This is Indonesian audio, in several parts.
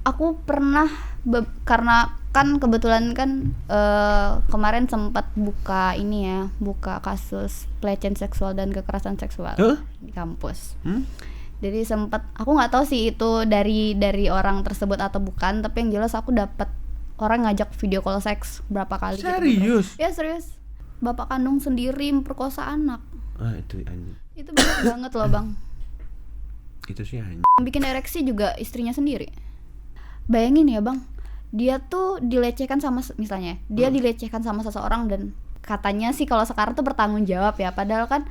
Aku pernah karena kan kebetulan kan kemarin sempat buka kasus pelecehan seksual dan kekerasan seksual di kampus. Jadi sempat, aku nggak tahu sih itu dari orang tersebut atau bukan, tapi yang jelas aku dapat orang ngajak video call seks berapa kali. Serius? Gitu. Ya serius. Bapak kandung sendiri memperkosa anak. Itu anjing. Itu bener banget loh bang. Itu sih anjing. Bikin ereksi juga istrinya sendiri. Bayangin ya bang, dia tuh dilecehkan sama, misalnya dia dilecehkan sama seseorang dan katanya sih kalau sekarang tuh bertanggung jawab ya, padahal kan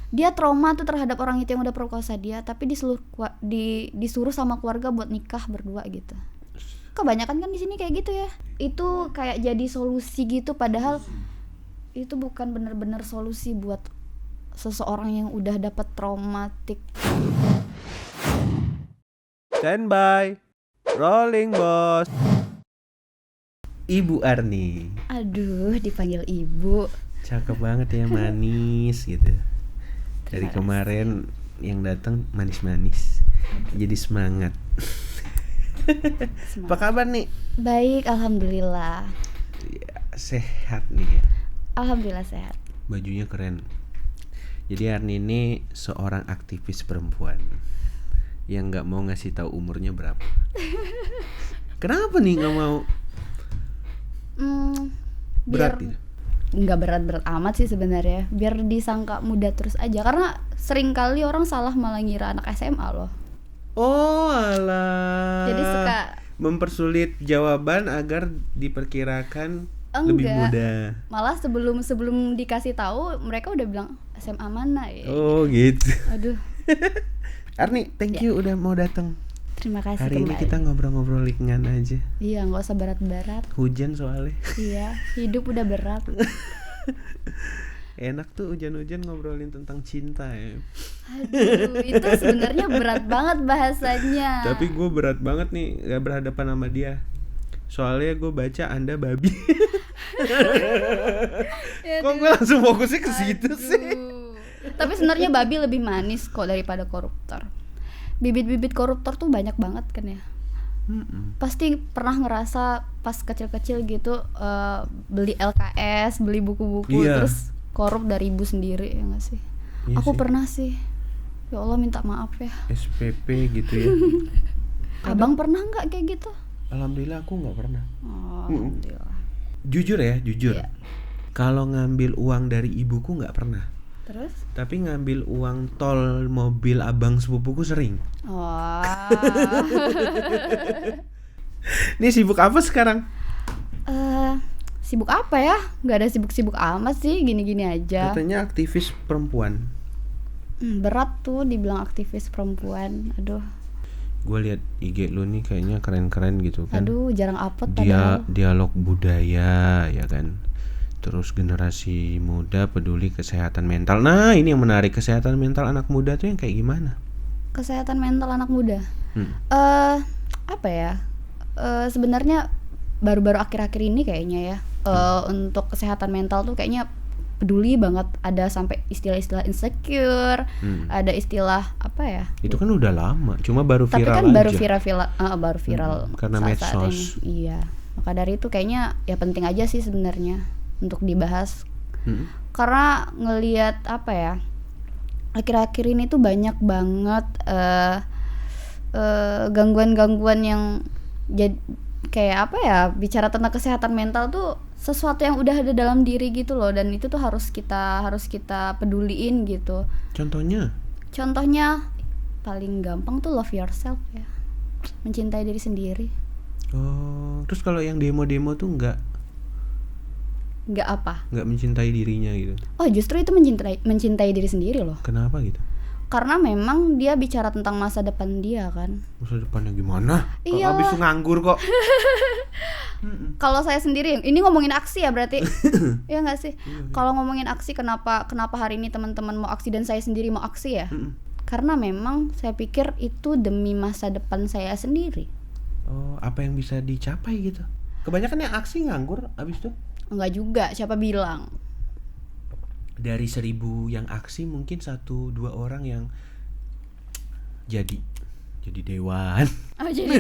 dia trauma tuh terhadap orang itu yang udah perkosa dia, tapi disuruh sama keluarga buat nikah berdua gitu. Kebanyakan kan di sini kayak gitu ya. Itu kayak jadi solusi gitu, padahal itu bukan bener-bener solusi buat seseorang yang udah dapat traumatik. Standby, rolling bos. Ibu Arni. Aduh, dipanggil ibu. Cakep banget ya, manis gitu. Dari kemarin yang datang manis-manis, jadi semangat. Apa kabar nih? Baik, alhamdulillah. Ya, sehat nih ya. Alhamdulillah sehat. Bajunya keren. Jadi Arni ini seorang aktivis perempuan yang nggak mau ngasih tahu umurnya berapa. Kenapa nih nggak mau? Berat gitu. Nggak berat-berat amat sih sebenarnya, biar disangka muda terus aja, karena sering kali orang salah malah ngira anak SMA loh. Oh alah. Jadi suka mempersulit jawaban agar diperkirakan lebih muda. Malah sebelum dikasih tahu mereka udah bilang SMA mana ya. Oh gitu. Aduh. Arni, thank you udah mau datang. Terima kasih. Hari ini kita ngobrol-ngobrol ringan aja. Iya, nggak usah berat-berat. Hujan soalnya. Iya, hidup udah berat. Enak tuh hujan-hujan ngobrolin tentang cinta ya. Aduh, itu sebenarnya berat banget bahasanya. Tapi gue berat banget nih gak berhadapan sama dia. Soalnya gue baca Anda babi. Kok gue langsung fokusnya ke situ sih. Tapi sebenarnya babi lebih manis kok daripada koruptor. Bibit-bibit koruptor tuh banyak banget kan ya. Pasti pernah ngerasa pas kecil-kecil gitu beli LKS, beli buku-buku, terus korup dari ibu sendiri, ya nggak sih? Iya Aku sih. pernah sih. Ya Allah, minta maaf ya. SPP gitu ya. Abang pernah nggak kayak gitu? Alhamdulillah aku nggak pernah. Oh, alhamdulillah. Jujur ya, jujur. Iya. Kalau ngambil uang dari ibuku nggak pernah. Terus? Tapi ngambil uang tol mobil abang sepupuku sering. Oh. Nih sibuk apa sekarang? Sibuk apa ya? Nggak ada sibuk-sibuk amat sih, gini-gini aja. Katanya aktivis perempuan. Berat tuh dibilang aktivis perempuan. Aduh. Gue lihat IG lu nih kayaknya keren-keren gitu kan. Aduh, jarang upload padahal. Dialog budaya ya kan. Terus generasi muda peduli kesehatan mental. Nah ini yang menarik, kesehatan mental anak muda tuh yang kayak gimana? Kesehatan mental anak muda. Apa ya? Sebenarnya baru-baru akhir-akhir ini kayaknya ya. Untuk kesehatan mental tuh kayaknya peduli banget. Ada sampai istilah-istilah insecure, ada istilah apa ya? Itu kan udah lama, cuma baru viral. Tapi kan aja. baru viral karena saat medsos. ini. Iya. Maka dari itu kayaknya ya penting aja sih sebenarnya untuk dibahas. Karena ngelihat apa ya? Akhir-akhir ini tuh banyak banget gangguan-gangguan yang jadi kayak apa ya, bicara tentang kesehatan mental tuh sesuatu yang udah ada dalam diri gitu loh, dan itu tuh harus kita peduliin gitu. Contohnya paling gampang tuh love yourself ya, mencintai diri sendiri. Oh, terus kalau yang demo-demo tuh nggak mencintai dirinya gitu? Oh, justru itu mencintai diri sendiri loh. Kenapa gitu? Karena memang dia bicara tentang masa depan dia kan. Masa depannya gimana? Iya. Kalau abis itu nganggur kok. Kalau saya sendiri, ini ngomongin aksi ya berarti. Ya nggak sih? Kalau ngomongin aksi, kenapa hari ini teman-teman mau aksi dan saya sendiri mau aksi ya? Karena memang saya pikir itu demi masa depan saya sendiri. Oh, apa yang bisa dicapai gitu? Kebanyakan yang aksi nganggur abis itu? Enggak juga, siapa bilang? Dari 1000 yang aksi mungkin 1-2 orang yang jadi jadi dewan. Oh jadi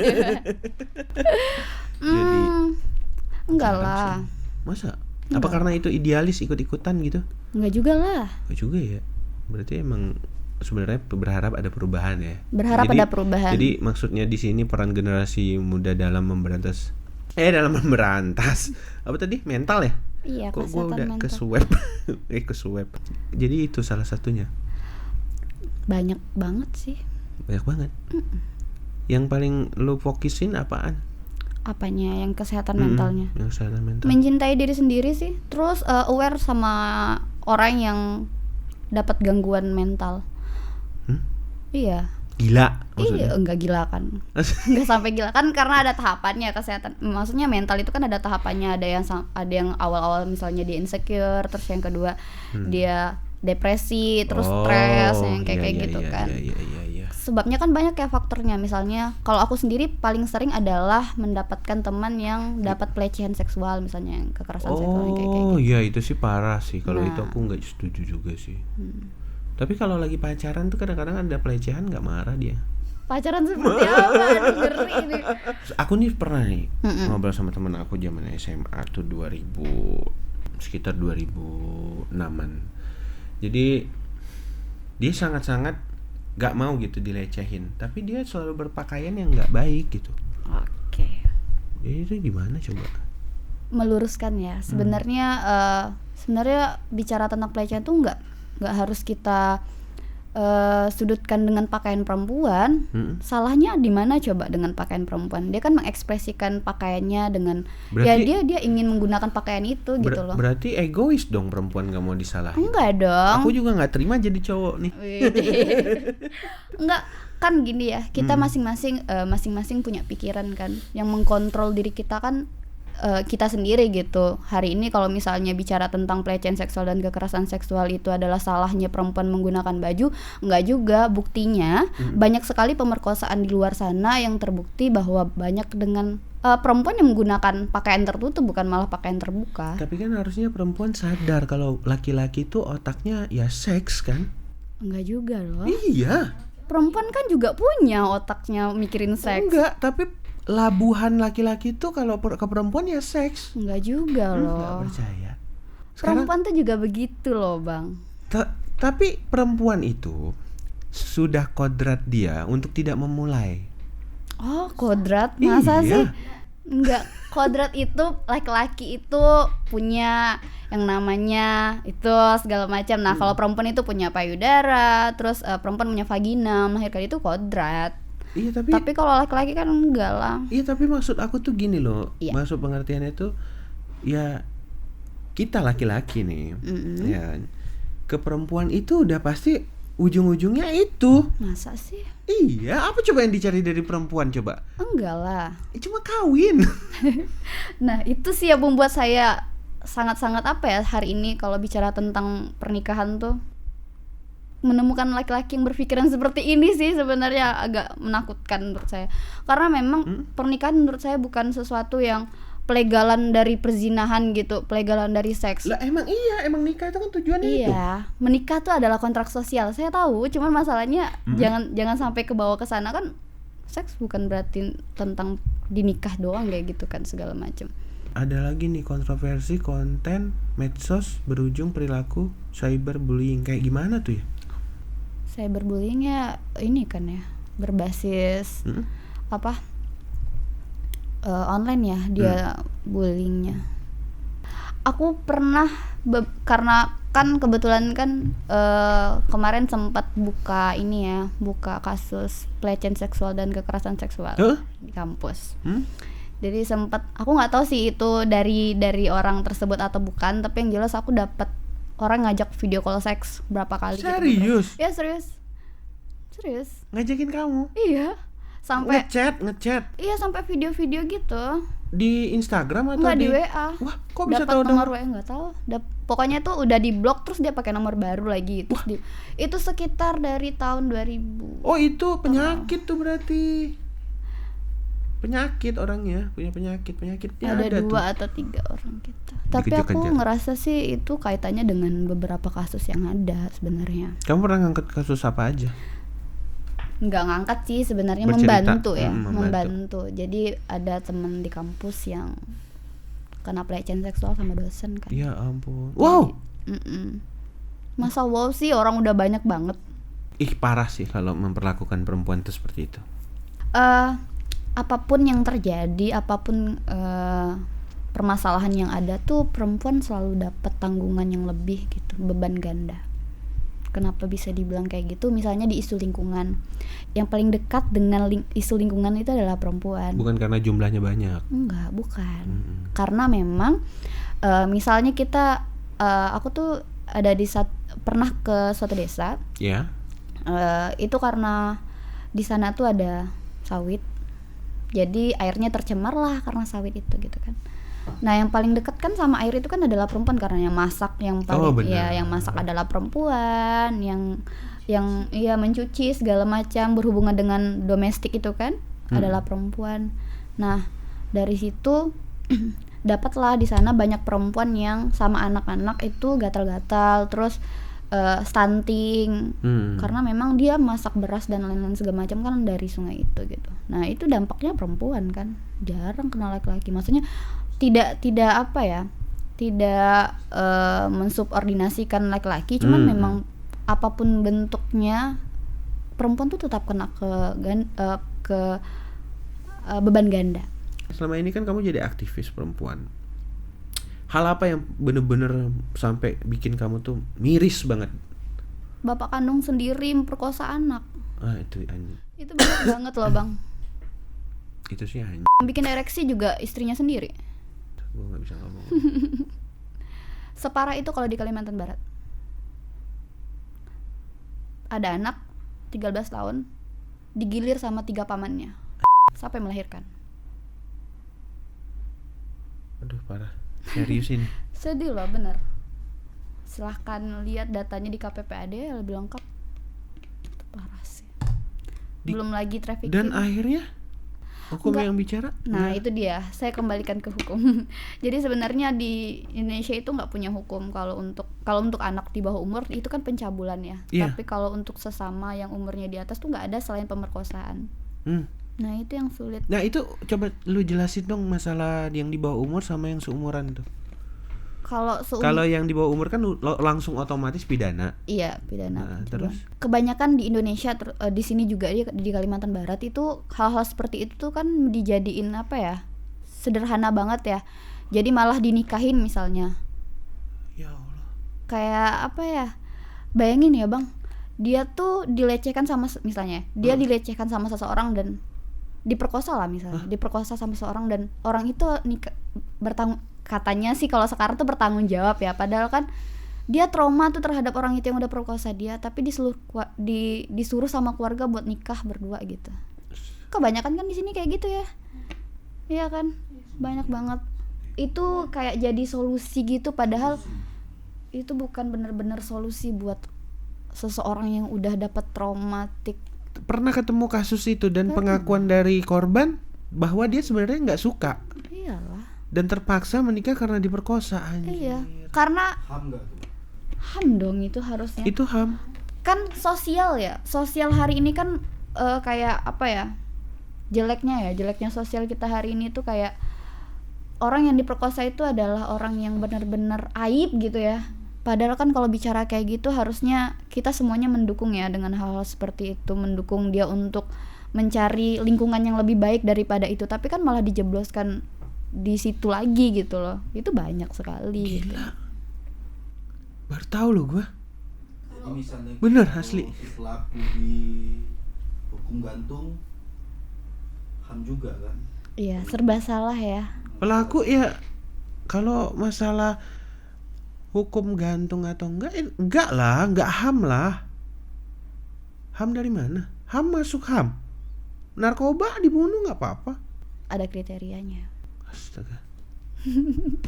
enggak lah. Masa? Apa karena itu idealis ikut-ikutan gitu? Enggak juga lah. Enggak juga ya. Berarti emang sebenarnya berharap ada perubahan ya. Berharap ada perubahan. Jadi maksudnya di sini peran generasi muda dalam memberantas apa tadi? Mental ya? Iya, kok gue kesehatan udah mental. ke swab. Jadi itu salah satunya. Banyak banget sih. Banyak banget. Yang paling lu fokusin apaan? Apanya yang kesehatan mentalnya? Yang kesehatan mental. Mencintai diri sendiri sih. Terus aware sama orang yang dapat gangguan mental. Iya. Gila maksudnya? Iya, enggak gila kan. Enggak sampai gila kan karena ada tahapannya kesehatan. Maksudnya mental itu kan ada tahapannya, ada yang awal-awal misalnya dia insecure, terus yang kedua dia depresi, terus stres yang kayak gitu kan. Iya. Sebabnya kan banyak ya faktornya. Misalnya kalau aku sendiri paling sering adalah mendapatkan teman yang dapat pelecehan seksual, misalnya yang kekerasan seksual yang kayak gitu. Oh iya, itu sih parah sih. Kalau itu aku nggak setuju juga sih. Tapi kalau lagi pacaran tuh kadang-kadang ada pelecehan, nggak marah dia. Pacaran seperti apa? Aduh, ngeri ini. Aku nih pernah nih ngobrol sama temen aku zaman SMA tuh sekitar 2006-an. Jadi dia sangat-sangat nggak mau gitu dilecehin, tapi dia selalu berpakaian yang nggak baik gitu. Oke. Jadi itu gimana coba? Meluruskan ya. Sebenarnya bicara tentang pelecehan tuh nggak harus kita sudutkan dengan pakaian perempuan. Salahnya di mana coba dengan pakaian perempuan? Dia kan mengekspresikan pakaiannya dengan dia ingin menggunakan pakaian itu gitu loh. Berarti egois dong perempuan nggak mau disalahin. Enggak dong. Aku juga nggak terima jadi cowok nih. Enggak, kan gini ya, kita masing-masing punya pikiran kan, yang mengkontrol diri kita kan kita sendiri gitu. Hari ini kalau misalnya bicara tentang pelecehan seksual dan kekerasan seksual itu adalah salahnya perempuan menggunakan baju, enggak juga. Buktinya banyak sekali pemerkosaan di luar sana yang terbukti bahwa banyak dengan perempuan yang menggunakan pakaian tertutup, bukan malah pakaian terbuka. Tapi kan harusnya perempuan sadar kalau laki-laki itu otaknya ya seks kan? Enggak juga loh. Iya. Perempuan kan juga punya otaknya mikirin seks. Enggak, tapi labuhan laki-laki itu kalau ke perempuan ya seks. Enggak juga loh. Enggak percaya. Perempuan tuh juga begitu loh bang. Tapi perempuan itu sudah kodrat dia untuk tidak memulai. Oh kodrat? Masa iya. sih? Enggak, kodrat itu laki-laki itu punya yang namanya itu segala macam. Nah kalau perempuan itu punya payudara, terus perempuan punya vagina, melahirkan itu kodrat. Iya tapi kalau laki-laki kan enggak lah. Iya tapi maksud aku tuh gini loh, maksud pengertiannya tuh ya kita laki-laki nih, ya ke perempuan itu udah pasti ujung-ujungnya itu. Masa sih? Iya, apa coba yang dicari dari perempuan coba? Enggak lah. Cuma kawin. Nah itu sih yang membuat saya sangat-sangat hari ini kalau bicara tentang pernikahan tuh menemukan laki-laki yang berpikiran seperti ini sih sebenarnya agak menakutkan menurut saya. Karena memang pernikahan menurut saya bukan sesuatu yang pelegalan dari perzinahan gitu, pelegalan dari seks. Lah emang nikah itu kan tujuannya itu. Iya, menikah tuh adalah kontrak sosial. Saya tahu, cuman masalahnya jangan sampai ke bawah ke sana kan. Seks bukan berarti tentang dinikah doang kayak gitu kan segala macam. Ada lagi nih kontroversi konten medsos berujung perilaku cyberbullying. Kayak gimana tuh ya? Cyberbullying ya ini kan ya berbasis online ya dia bullyingnya. Aku pernah karena kan kebetulan kan kemarin sempat buka kasus pelecehan seksual dan kekerasan seksual di kampus. Jadi sempat aku nggak tahu sih itu dari orang tersebut atau bukan, tapi yang jelas aku dapat orang ngajak video call seks berapa kali. Serius? Gitu. Ya serius. Ngajakin kamu? Iya. Sampai ngechat. Iya, sampai video-video gitu. Di Instagram atau di WA? Wah, kok bisa tahu tahu nomor WA? Nggak tahu. Pokoknya tuh udah di blok terus dia pakai nomor baru lagi. Terus itu sekitar dari tahun 2000. Oh, itu penyakit tuh berarti. Penyakit orangnya, punya penyakit ada 2 atau 3 orang kita. Tapi aku ngerasa sih itu kaitannya dengan beberapa kasus yang ada sebenarnya. Kamu pernah ngangkat kasus apa aja? nggak ngangkat sih sebenarnya, Bercerita. membantu ya, Membantu. membantu. Jadi ada temen di kampus yang kena pelecehan seksual sama dosen kan. Ya ampun. Wow. Masa wow sih, orang udah banyak banget. Ih, parah sih kalau memperlakukan perempuan itu seperti itu. Apapun yang terjadi, apapun permasalahan yang ada tuh, perempuan selalu dapat tanggungan yang lebih gitu, beban ganda. Kenapa bisa dibilang kayak gitu? Misalnya di isu lingkungan, yang paling dekat dengan isu lingkungan itu adalah perempuan. Bukan karena jumlahnya banyak. Enggak, bukan. Karena memang misalnya kita, aku tuh ada pernah ke suatu desa. Ya. Itu karena di sana tuh ada sawit, jadi airnya tercemar lah karena sawit itu gitu kan. Nah yang paling dekat kan sama air itu kan adalah perempuan, karena yang masak yang paling yang masak adalah perempuan, yang mencuci segala macam berhubungan dengan domestik itu kan adalah perempuan. Nah dari situ dapatlah di sana banyak perempuan yang sama anak-anak itu gatal-gatal, terus stunting, karena memang dia masak beras dan lain-lain segala macam kan dari sungai itu gitu. Nah itu dampaknya perempuan kan, jarang kena laki-laki. Maksudnya tidak apa ya, tidak mensubordinasikan laki-laki, cuman memang apapun bentuknya perempuan tuh tetap kena ke beban ganda. Selama ini kan kamu jadi aktivis perempuan. Hal apa yang bener-bener sampai bikin kamu tuh miris banget? Bapak kandung sendiri memperkosa anak. Itu anjing. Itu bener banget loh bang. Itu sih anjing. Bikin ereksi juga istrinya sendiri. Gue nggak bisa ngomong. Separah itu kalau di Kalimantan Barat. Ada anak 13 tahun digilir sama 3 pamannya sampai melahirkan. Aduh parah. Serius ini. Sedih loh bener. Silahkan lihat datanya di KPPAD lebih lengkap. Itu parah sih. Belum lagi trafficking. Dan akhirnya hukum yang bicara. Nah itu dia, saya kembalikan ke hukum. Jadi sebenarnya di Indonesia itu nggak punya hukum kalau untuk anak di bawah umur itu kan pencabulan ya. Tapi kalau untuk sesama yang umurnya di atas tuh nggak ada selain pemerkosaan. Nah itu yang sulit. Nah itu coba lu jelasin dong masalah yang di bawah umur sama yang seumuran tuh. Kalau yang di bawah umur kan langsung otomatis pidana. Iya pidana. Nah, terus kebanyakan di Indonesia di sini juga di Kalimantan Barat itu hal-hal seperti itu tuh kan dijadiin apa ya, sederhana banget ya. Jadi malah dinikahin misalnya. Ya Allah. Kayak apa ya? Bayangin ya bang, dia tuh dilecehkan sama misalnya, dia dilecehkan sama seseorang dan diperkosa lah misalnya, diperkosa sama seseorang dan orang itu katanya sih kalau sekarang tuh bertanggung jawab ya, padahal kan dia trauma tuh terhadap orang itu yang udah perkosa dia, tapi disuruh sama keluarga buat nikah berdua gitu. Kebanyakan kan di sini kayak gitu ya, iya kan, banyak banget. Itu kayak jadi solusi gitu, padahal itu bukan benar-benar solusi buat seseorang yang udah dapat traumatik. Pernah ketemu kasus itu dan pengakuan dari korban bahwa dia sebenarnya nggak suka. Iyalah. Dan terpaksa menikah karena diperkosa. Anjir. Iya. Karena HAM nggak tuh? HAM dong itu harusnya. Itu HAM. Kan sosial ya. Sosial hari ini kan kayak apa ya? Jeleknya sosial kita hari ini tuh kayak orang yang diperkosa itu adalah orang yang benar-benar aib gitu ya. Padahal kan kalau bicara kayak gitu harusnya kita semuanya mendukung ya dengan hal-hal seperti itu, mendukung dia untuk mencari lingkungan yang lebih baik daripada itu, tapi kan malah dijebloskan di situ lagi gitu loh. Itu banyak sekali. Gila. Gitu. Baru tahu loh gue. Jadi misalnya bener asli. Si pelaku di hukum gantung HAM juga kan? Iya, serba salah ya. Pelaku ya kalau masalah hukum gantung atau enggak lah, enggak HAM lah. HAM dari mana? HAM masuk HAM. Narkoba dibunuh nggak apa-apa. Ada kriterianya. Astaga.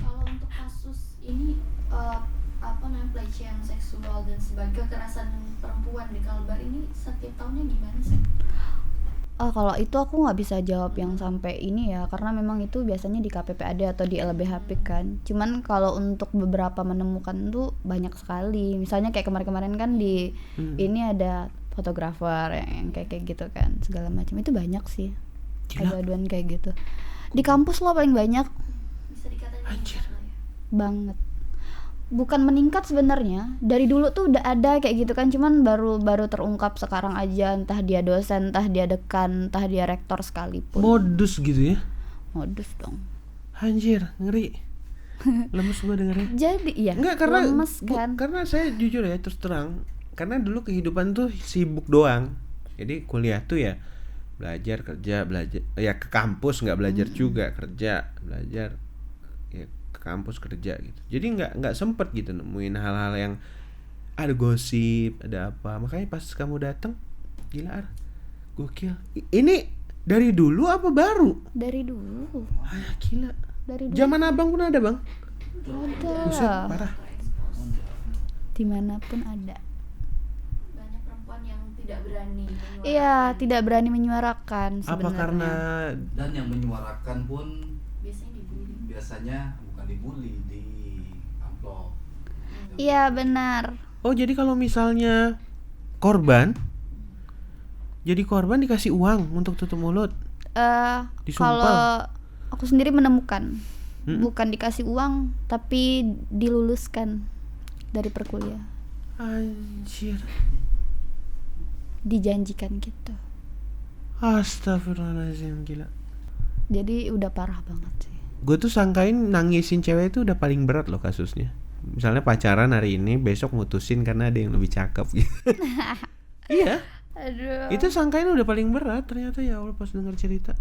Kalau untuk kasus ini pelecehan seksual dan sebagainya, kekerasan perempuan di Kalbar ini setiap tahunnya gimana sih? Kalau itu aku nggak bisa jawab yang sampai ini ya, karena memang itu biasanya di KPPAD atau di LBHP kan. Cuman kalau untuk beberapa menemukan tuh banyak sekali. Misalnya kayak kemarin-kemarin kan di ini ada fotografer yang kayak gitu kan segala macam. Itu banyak sih. Gila. Aduan kayak gitu di kampus lo paling banyak. Bisa dikatain Anjir. lah ya. Banget. Bukan meningkat sebenarnya, dari dulu tuh udah ada kayak gitu kan, cuman baru terungkap sekarang aja, entah dia dosen, entah dia dekan, entah dia rektor sekalipun. Modus gitu ya. Modus dong. Anjir, ngeri. Lemes gue dengernya. Jadi iya, Enggak, karena lemes kan. karena saya jujur ya, terus terang, karena dulu kehidupan tuh sibuk doang. Jadi kuliah tuh ya belajar, kerja, belajar, ya ke kampus nggak belajar juga, kerja, belajar, ya ke kampus kerja gitu. Jadi nggak sempet gitu nemuin hal-hal yang ada gosip, ada apa. Makanya pas kamu datang, gila Ar, gokil. Ini dari dulu apa baru? Dari dulu. Ah, gila. Dari dulu. Zaman abang pun ada bang. Buset, Ada. parah. Dimanapun ada. Banyak perempuan yang tidak berani menyuarakan. Iya, tidak berani menyuarakan sebenarnya. Apa karena Dan yang menyuarakan pun Biasanya dibully. biasanya bukan dibully, di amplop. Iya, benar. oh jadi kalau misalnya korban, jadi korban dikasih uang untuk tutup mulut? Disumpal. Kalau aku sendiri menemukan Hmm? bukan dikasih uang tapi diluluskan dari perkuliahan, Anjir. dijanjikan gitu. Astagfirullahaladzim, gila. Jadi udah parah banget sih. Gue tuh sangkain nangisin cewek itu udah paling berat loh kasusnya. Misalnya pacaran hari ini, besok mutusin karena ada yang lebih cakep gitu. Iya, Aduh. itu sangkain udah paling berat. Ternyata ya Allah pas denger cerita,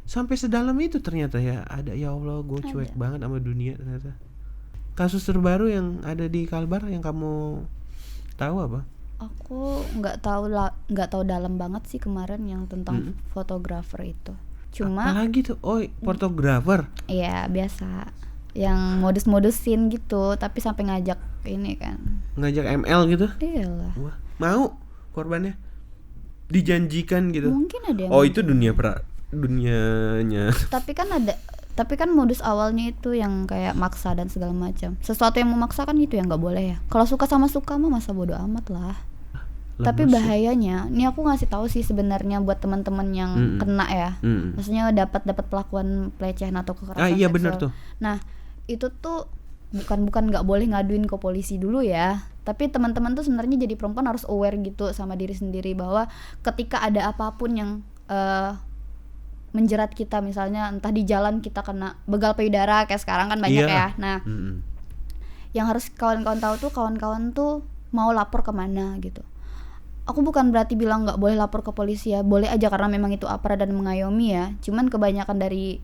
sampai sedalam itu ternyata ya. Ada, ya Allah, gue cuek banget sama dunia ternyata. Kasus terbaru yang ada di Kalbar yang kamu tahu apa? Aku nggak tahu dalam banget sih kemarin yang tentang fotografer itu. Cuma Apalagi tuh, oh fotografer. ya biasa yang modus-modusin gitu, tapi sampai ngajak ini kan. Ngajak ML gitu. Iyalah. Wah, mau korbannya dijanjikan gitu. Mungkin ada yang Oh, itu dunianya. tapi kan modus awalnya itu yang kayak maksa dan segala macam. Sesuatu yang memaksakan itu yang nggak boleh ya. Kalau suka sama suka mah masa bodo amat lah. Tapi Lemes bahayanya, ini aku ngasih tahu sih sebenarnya buat teman-teman yang kena ya. Maksudnya dapat pelakon pelecehan atau kekerasan Ah iya seksual. benar tuh. Nah, itu tuh bukan nggak boleh ngaduin ke polisi dulu ya. Tapi teman-teman tuh sebenarnya jadi perempuan harus aware gitu sama diri sendiri bahwa ketika ada apapun yang menjerat kita, misalnya entah di jalan kita kena begal payudara kayak sekarang kan banyak Iya. ya. Nah, Mm-mm. yang harus kawan-kawan tahu tuh kawan-kawan tuh mau lapor kemana gitu. Aku bukan berarti bilang nggak boleh lapor ke polisi ya, boleh aja karena memang itu aparat dan mengayomi ya. Cuman kebanyakan dari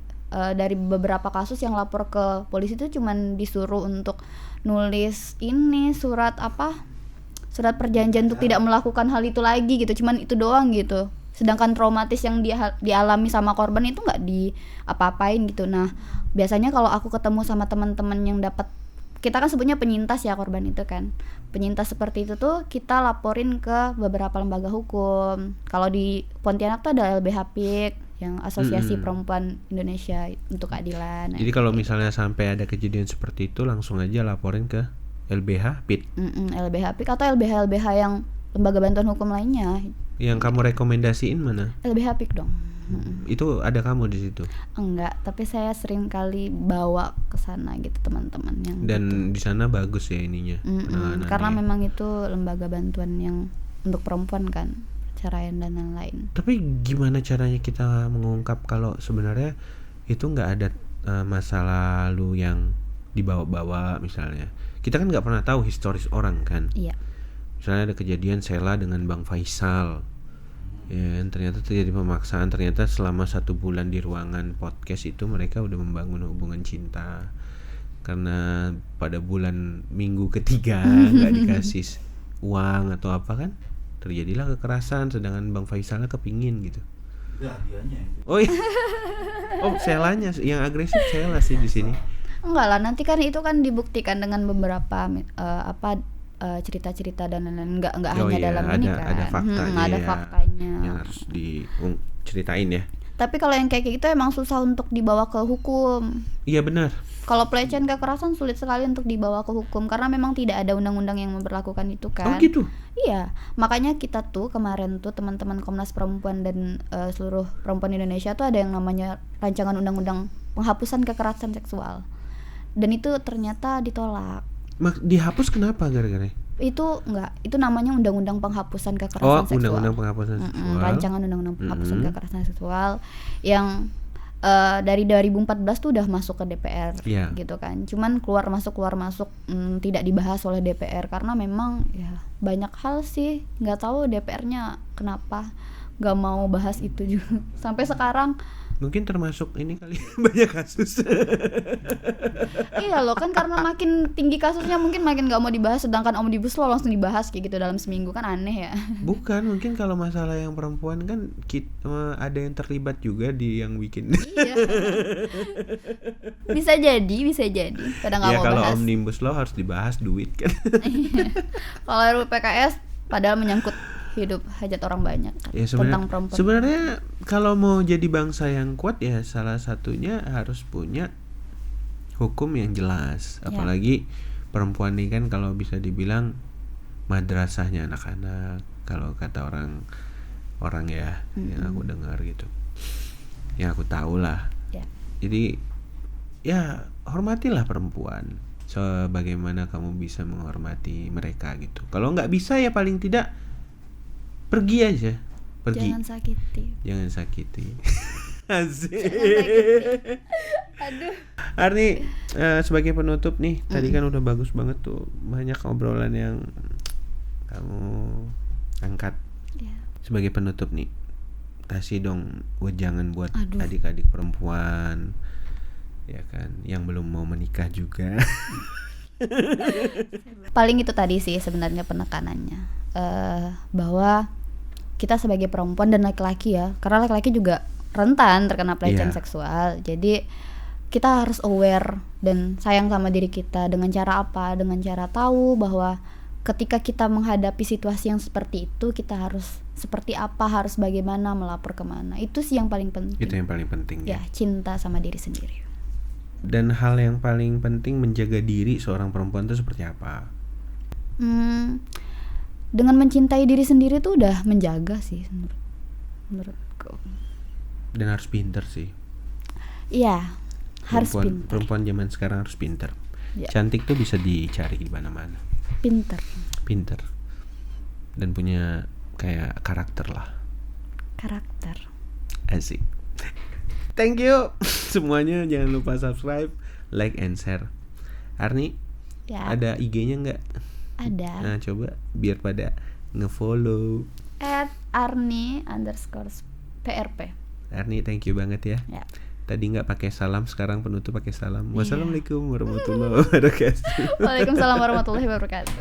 beberapa kasus yang lapor ke polisi itu cuman disuruh untuk nulis ini surat perjanjian untuk tidak melakukan hal itu lagi gitu, cuman itu doang gitu. Sedangkan traumatis yang dialami sama korban itu nggak apa-apain gitu. Nah, biasanya kalau aku ketemu sama teman-teman yang dapat, kita kan sebutnya penyintas ya korban itu kan. Penyintas seperti itu tuh kita laporin ke beberapa lembaga hukum. Kalau di Pontianak tuh ada LBH PIK, yang Asosiasi Perempuan Indonesia untuk Keadilan. Jadi kalau misalnya sampai ada kejadian seperti itu langsung aja laporin ke LBH PIT. LBH PIK atau LBH yang lembaga bantuan hukum lainnya. Yang kamu rekomendasiin mana? LBH PIK dong. Itu ada kamu di situ. Enggak, tapi saya sering kali bawa ke sana gitu teman-teman yang Dan di sana bagus ya ininya. penanganannya. karena memang itu lembaga bantuan yang untuk perempuan kan, perceraian dan lain-lain. Tapi gimana caranya kita mengungkap kalau sebenarnya itu nggak ada masa lalu yang dibawa-bawa misalnya. Kita kan nggak pernah tahu historis orang kan. Iya. Misalnya ada kejadian Sheila dengan Bang Faisal. Ya, ternyata terjadi pemaksaan. Ternyata selama 1 bulan di ruangan podcast itu mereka udah membangun hubungan cinta. Karena pada bulan minggu ketiga nggak dikasih uang atau apa kan, terjadilah kekerasan. Sedangkan Bang Faisalnya kepingin gitu. Enggak, dianya yang Oh iya. Oh, Sheilanya yang agresif Sheila sih di sini. Enggak lah, nanti kan itu kan dibuktikan dengan beberapa cerita-cerita dan lain-lain. Enggak Oh hanya iya, dalam ini kan. ada faktanya. Ada Ya, faktanya. yang harus diceritain ya. Tapi kalau yang kayak gitu emang susah untuk dibawa ke hukum. Iya benar. Kalau pelecehan kekerasan sulit sekali untuk dibawa ke hukum karena memang tidak ada undang-undang yang memperlakukan itu kan. Oh gitu. Iya, makanya kita tuh kemarin tuh teman-teman Komnas Perempuan dan seluruh perempuan Indonesia tuh ada yang namanya rancangan undang-undang penghapusan kekerasan seksual. Dan itu ternyata ditolak. Dihapus kenapa gara-gara? Itu enggak, itu namanya undang-undang penghapusan kekerasan seksual. Undang-undang penghapusan seksual. Rancangan undang-undang penghapusan kekerasan seksual yang dari 2014 tuh udah masuk ke DPR gitu kan. Cuman keluar masuk tidak dibahas oleh DPR karena memang ya banyak hal sih, nggak tahu DPR-nya kenapa nggak mau bahas itu juga sampai sekarang. Mungkin termasuk ini kali banyak kasus. Iya loh kan, karena makin tinggi kasusnya mungkin makin nggak mau dibahas, sedangkan Omnibus Law langsung dibahas kayak gitu dalam seminggu, kan aneh ya. Bukan, mungkin kalau masalah yang perempuan kan ada yang terlibat juga di yang bikin. Iya. bisa jadi pada nggak Ya mau kalau bahas. Omnibus Law harus dibahas duit kan. Kalau RUU PKS padahal menyangkut hidup hajat orang banyak kan, Ya tentang perempuan. sebenarnya kalau mau jadi bangsa yang kuat ya salah satunya harus punya hukum yang jelas. Apalagi perempuan ini kan kalau bisa dibilang madrasahnya anak-anak, kalau kata orang ya yang aku dengar gitu, yang aku tahu lah. Jadi ya hormatilah perempuan sebagaimana kamu bisa menghormati mereka gitu. Kalau nggak bisa ya paling tidak pergi aja, pergi. Jangan sakiti. Asik. Aduh. Arni, sebagai penutup nih, tadi kan udah bagus banget tuh, banyak obrolan yang kamu angkat. Sebagai penutup nih, kasih dong wejangan buat adik-adik perempuan, ya kan, yang belum mau menikah juga. Paling itu tadi sih sebenarnya penekanannya, bahwa kita sebagai perempuan dan laki-laki ya, karena laki-laki juga rentan terkena pelecehan seksual. Jadi kita harus aware dan sayang sama diri kita. Dengan cara apa? Dengan cara tahu bahwa ketika kita menghadapi situasi yang seperti itu, kita harus seperti apa, harus bagaimana, melapor kemana. Itu sih yang paling penting. Itu yang paling penting ya. Cinta sama diri sendiri. Dan hal yang paling penting menjaga diri seorang perempuan itu seperti apa? Dengan mencintai diri sendiri tuh udah menjaga sih menurutku. Dan harus pinter sih. Iya, harus pinter. Perempuan zaman sekarang harus pinter. Cantik tuh bisa dicari di mana-mana. Pinter. Dan punya kayak karakter lah. Asik. Thank you semuanya, jangan lupa subscribe, like and share. Arni, ada IG-nya nggak? Ada. Nah coba biar pada ngefollow. @arni_prp. Arni, thank you banget ya. Tadi nggak pakai salam, sekarang penutup pakai salam. Wassalamualaikum warahmatullahi wabarakatuh. Waalaikumsalam warahmatullahi wabarakatuh.